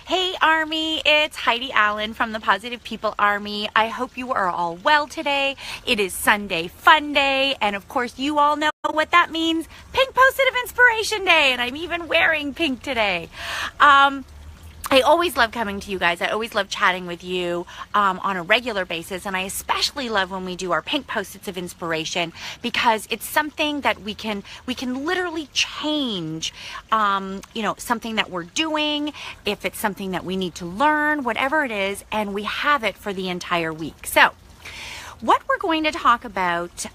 Hey Army, it's Heidi Allen from the Positive People Army. I hope you are all well today. It is Sunday Fun Day, and of course you all know what that means. Pink Positive Inspiration Day, and I'm even wearing pink today. I always love coming to you guys. I always love chatting with you on a regular basis, and I especially love when we do our pink post-its of inspiration because it's something that we can literally change. Something that we're doing, if it's something that we need to learn, whatever it is, and we have it for the entire week. So what we're going to talk about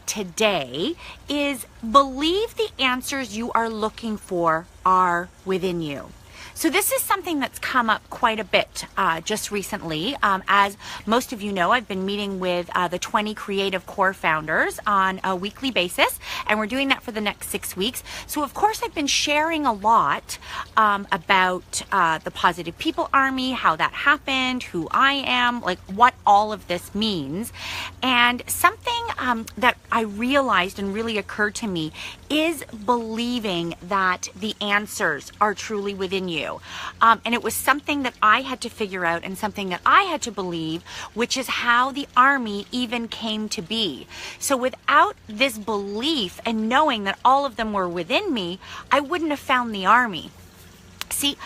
today is believe the answers you are looking for are within you. So this is something that's come up quite a bit just recently. As most of you know, I've been meeting with the 20 creative core founders on a weekly basis, and we're doing that for the next 6 weeks. So of course I've been sharing a lot about the Positive People Army, how that happened, who I am, like what all of this means. And something that I realized and really occurred to me is believing that the answers are truly within you. And it was something that I had to figure out and something that I had to believe, which is how the Army even came to be. So without this belief and knowing that all of them were within me, I wouldn't have found the Army. See,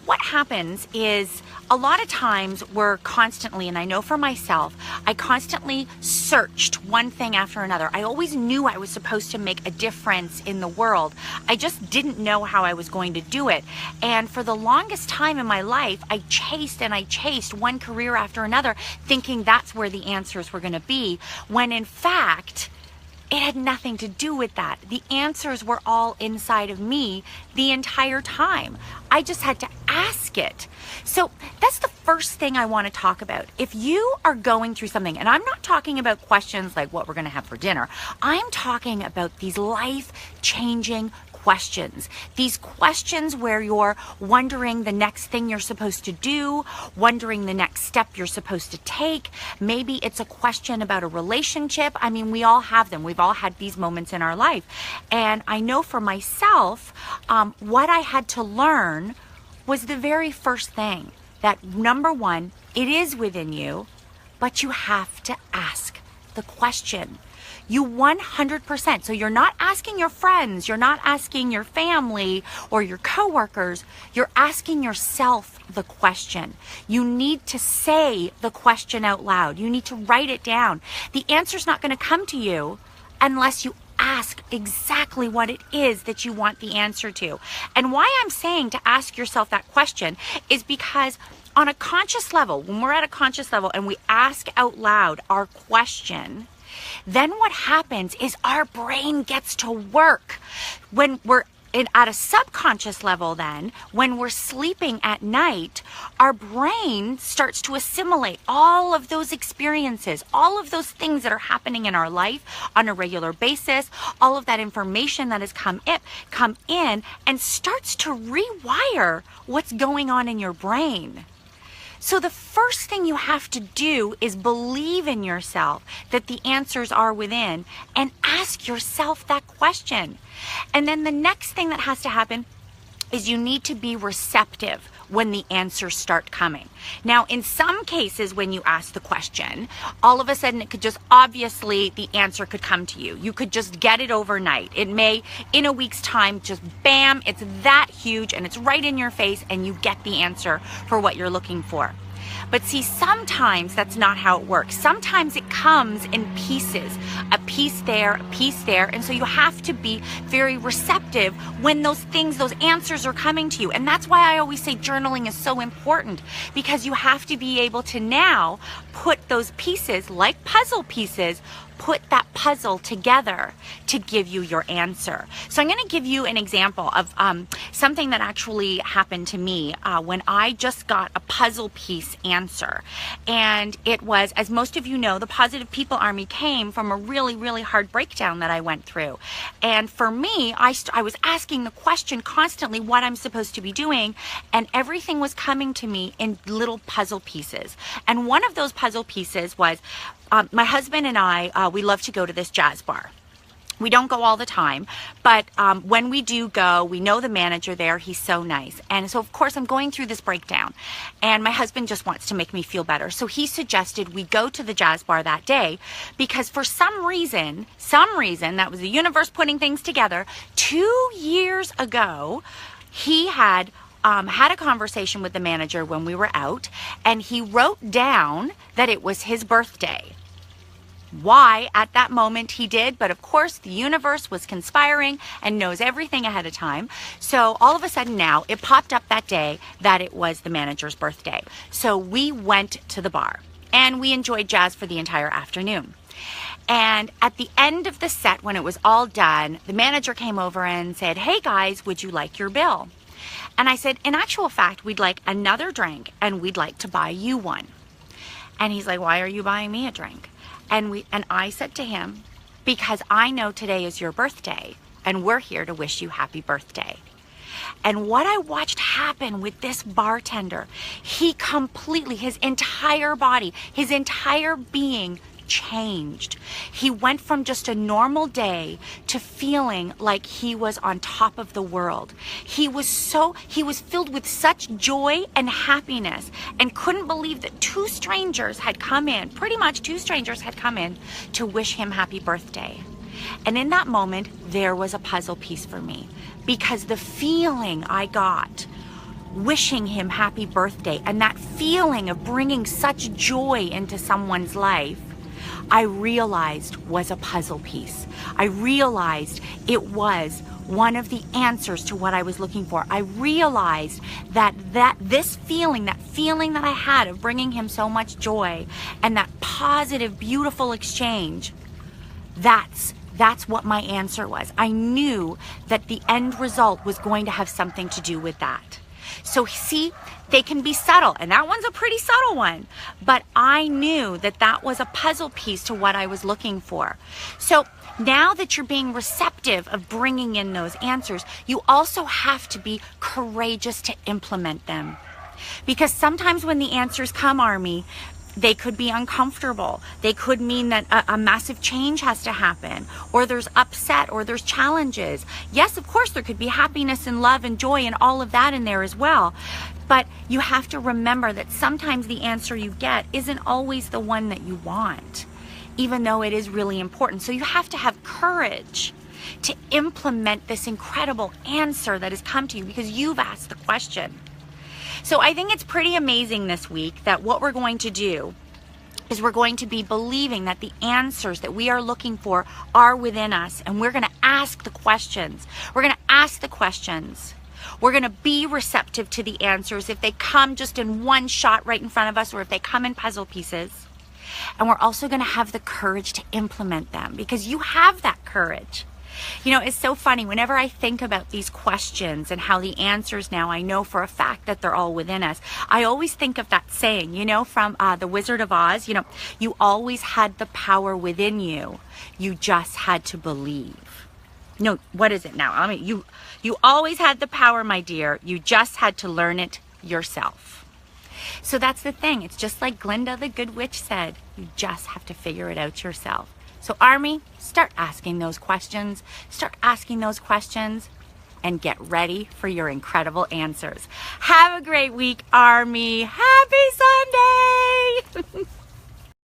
what happens is a lot of times we're constantly, and I know for myself, I constantly searched one thing after another. I always knew I was supposed to make a difference in the world. I just didn't know how I was going to do it. And for the longest time in my life, I chased one career after another, thinking that's where the answers were going to be, when in fact, it had nothing to do with that. The answers were all inside of me the entire time. I just had to ask it. So that's the first thing I want to talk about. If you are going through something, and I'm not talking about questions like what we're going to have for dinner, I'm talking about these life-changing questions. These questions where you're wondering the next thing you're supposed to do, wondering the next step you're supposed to take. Maybe it's a question about a relationship. I mean, we all have them. We've all had these moments in our life. And I know for myself, what I had to learn was the very first thing, that number one, it is within you, but you have to ask the question. You 100%. So you're not asking your friends, you're not asking your family or your coworkers, you're asking yourself the question. You need to say the question out loud. You need to write it down. The answer's not going to come to you unless you ask exactly what it is that you want the answer to. And why I'm saying to ask yourself that question is because on a conscious level, when we're at a conscious level and we ask out loud our question, then what happens is our brain gets to work. When we're at a subconscious level, then when we're sleeping at night, our brain starts to assimilate all of those experiences, all of those things that are happening in our life on a regular basis, all of that information that has come in and starts to rewire what's going on in your brain. So the first thing you have to do is believe in yourself that the answers are within and ask yourself that question. And then the next thing that has to happen is you need to be receptive when the answers start coming. Now, in some cases, when you ask the question, all of a sudden it could just obviously the answer could come to you. You could just get it overnight. It may, in a week's time, just bam, it's that huge and it's right in your face and you get the answer for what you're looking for. But see, sometimes that's not how it works. Sometimes it comes in pieces, a piece there, and so you have to be very receptive when those things, those answers are coming to you. And that's why I always say journaling is so important, because you have to be able to now put those pieces, like puzzle pieces, put that puzzle together to give you your answer. So I'm going to give you an example of something that actually happened to me when I just got a puzzle piece answer. And it was, as most of you know, the Positive People Army came from a really, really hard breakdown that I went through. And for me, I was asking the question constantly what I'm supposed to be doing, and everything was coming to me in little puzzle pieces. And one of those puzzle pieces was my husband and I, we love to go to this jazz bar. We don't go all the time, but when we do go, we know the manager there. He's so nice. And so, of course, I'm going through this breakdown, and my husband just wants to make me feel better. So he suggested we go to the jazz bar that day because for some reason, that was the universe putting things together, 2 years ago, he had had a conversation with the manager when we were out, and he wrote down that it was his birthday. Why at that moment he did, but of course the universe was conspiring and knows everything ahead of time. So all of a sudden now it popped up that day that it was the manager's birthday. So we went to the bar and we enjoyed jazz for the entire afternoon. And at the end of the set, when it was all done, the manager came over and said, "Hey guys, would you like your bill?" And I said, "In actual fact, we'd like another drink and we'd like to buy you one." And he's like, "Why are you buying me a drink?" And I said to him, "Because I know today is your birthday and we're here to wish you happy birthday." And what I watched happen with this bartender, he completely, his entire body, his entire being changed. He went from just a normal day to feeling like he was on top of the world. He was filled with such joy and happiness and couldn't believe that two strangers had come in to wish him happy birthday. And in that moment, there was a puzzle piece for me, because the feeling I got wishing him happy birthday and that feeling of bringing such joy into someone's life, I realized was a puzzle piece. I realized it was one of the answers to what I was looking for. I realized that this feeling, that I had of bringing him so much joy and that positive, beautiful exchange, that's what my answer was. I knew that the end result was going to have something to do with that. So see, they can be subtle, and that one's a pretty subtle one, but I knew that was a puzzle piece to what I was looking for. So now that you're being receptive of bringing in those answers, you also have to be courageous to implement them. Because sometimes when the answers come, Army, they could be uncomfortable. They could mean that a massive change has to happen, or there's upset, or there's challenges. Yes, of course, there could be happiness and love and joy and all of that in there as well. But you have to remember that sometimes the answer you get isn't always the one that you want, even though it is really important. So you have to have courage to implement this incredible answer that has come to you because you've asked the question. So I think it's pretty amazing this week that what we're going to do is we're going to be believing that the answers that we are looking for are within us, and we're going to ask the questions. We're going to ask the questions. We're going to be receptive to the answers if they come just in one shot right in front of us, or if they come in puzzle pieces. And we're also going to have the courage to implement them, because you have that courage. You know, it's so funny. Whenever I think about these questions and how the answers now, I know for a fact that they're all within us. I always think of that saying, you know, from The Wizard of Oz, you know, you always had the power within you. You just had to believe. No, what is it now? I mean, you always had the power, my dear. You just had to learn it yourself. So that's the thing. It's just like Glinda the Good Witch said, you just have to figure it out yourself. So Army, start asking those questions. Start asking those questions and get ready for your incredible answers. Have a great week, Army. Happy Sunday!